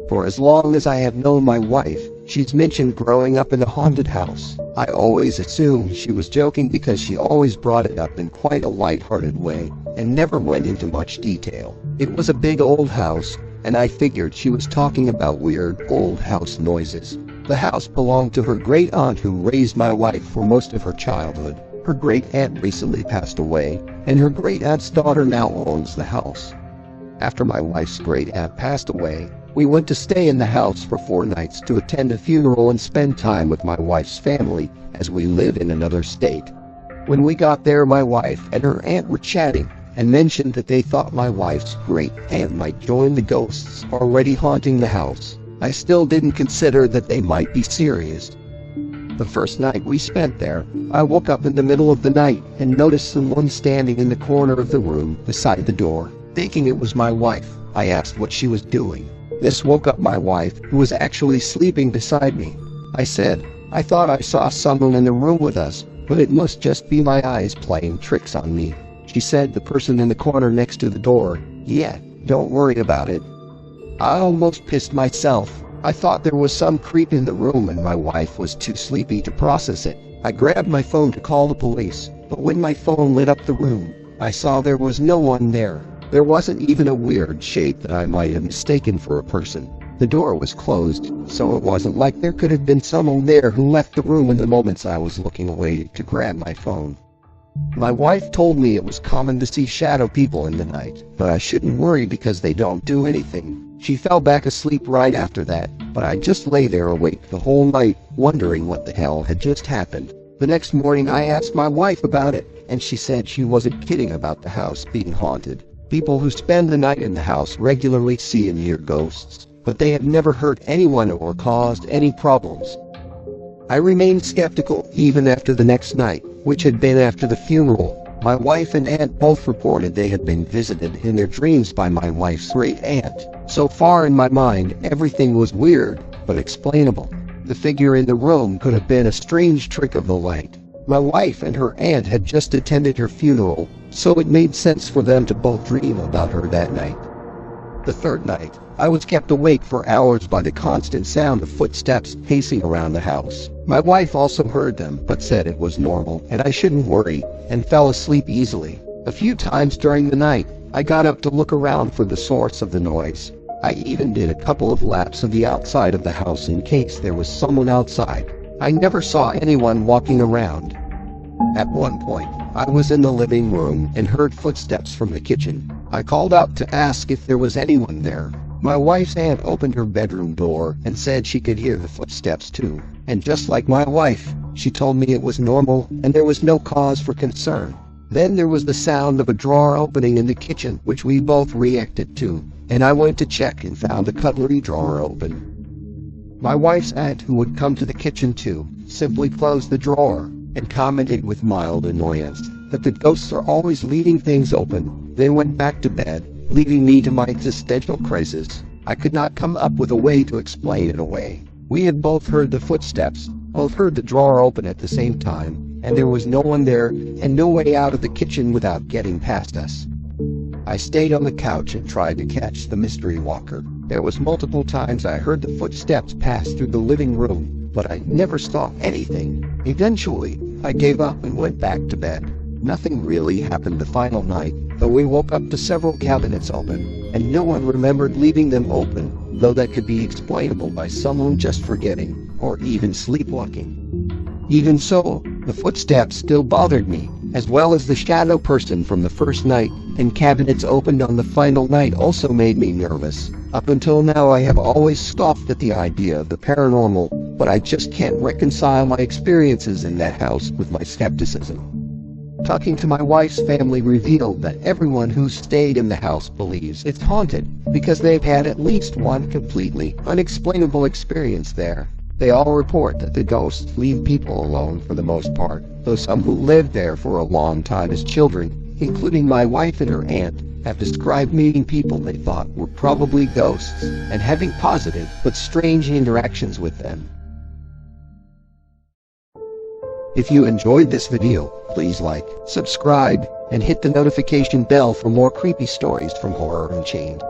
For as long as I have known my wife, she's mentioned growing up in a haunted house. I always assumed she was joking because she always brought it up in quite a light-hearted way, and never went into much detail. It was a big old house, and I figured she was talking about weird old house noises. The house belonged to her great aunt who raised my wife for most of her childhood. Her great aunt recently passed away, and her great aunt's daughter now owns the house. After my wife's great aunt passed away, we went to stay in the house for 4 nights to attend a funeral and spend time with my wife's family, as we live in another state. When we got there, my wife and her aunt were chatting, and mentioned that they thought my wife's great aunt might join the ghosts already haunting the house. I still didn't consider that they might be serious. The first night we spent there, I woke up in the middle of the night and noticed someone standing in the corner of the room beside the door. Thinking it was my wife, I asked what she was doing. This woke up my wife, who was actually sleeping beside me. I said, "I thought I saw someone in the room with us, but it must just be my eyes playing tricks on me." She said, "The person in the corner next to the door. Yeah, don't worry about it." I almost pissed myself. I thought there was some creep in the room and my wife was too sleepy to process it. I grabbed my phone to call the police, but when my phone lit up the room, I saw there was no one there. There wasn't even a weird shape that I might have mistaken for a person. The door was closed, so it wasn't like there could have been someone there who left the room in the moments I was looking away to grab my phone. My wife told me it was common to see shadow people in the night, but I shouldn't worry because they don't do anything. She fell back asleep right after that, but I just lay there awake the whole night, wondering what the hell had just happened. The next morning I asked my wife about it, and she said she wasn't kidding about the house being haunted. People who spend the night in the house regularly see and hear ghosts, but they have never hurt anyone or caused any problems. I remained skeptical even after the next night, which had been after the funeral. My wife and aunt both reported they had been visited in their dreams by my wife's great aunt. So far in my mind, everything was weird, but explainable. The figure in the room could have been a strange trick of the light. My wife and her aunt had just attended her funeral, so it made sense for them to both dream about her that night. The third night, I was kept awake for hours by the constant sound of footsteps pacing around the house. My wife also heard them, but said it was normal and I shouldn't worry, and fell asleep easily. A few times during the night, I got up to look around for the source of the noise. I even did a couple of laps of the outside of the house in case there was someone outside. I never saw anyone walking around. At one point, I was in the living room and heard footsteps from the kitchen. I called out to ask if there was anyone there. My wife's aunt opened her bedroom door and said she could hear the footsteps too. And just like my wife, she told me it was normal and there was no cause for concern. Then there was the sound of a drawer opening in the kitchen, which we both reacted to, and I went to check and found the cutlery drawer open. My wife's aunt, who would come to the kitchen too, simply closed the drawer and commented with mild annoyance that the ghosts are always leaving things open, then went back to bed, leaving me to my existential crisis. I could not come up with a way to explain it away. We had both heard the footsteps, both heard the drawer open at the same time, and there was no one there and no way out of the kitchen without getting past us. I stayed on the couch and tried to catch the mystery walker. There was multiple times I heard the footsteps pass through the living room, but I never saw anything. Eventually, I gave up and went back to bed. Nothing really happened the final night, though we woke up to several cabinets open, and no one remembered leaving them open, though that could be explainable by someone just forgetting, or even sleepwalking. Even so, the footsteps still bothered me, as well as the shadow person from the first night, and cabinets opened on the final night also made me nervous. Up until now I have always scoffed at the idea of the paranormal, but I just can't reconcile my experiences in that house with my skepticism. Talking to my wife's family revealed that everyone who stayed in the house believes it's haunted, because they've had at least one completely unexplainable experience there. They all report that the ghosts leave people alone for the most part, though some who lived there for a long time as children, including my wife and her aunt, have described meeting people they thought were probably ghosts and having positive but strange interactions with them. If you enjoyed this video, please like, subscribe, and hit the notification bell for more creepy stories from Horror Unchained.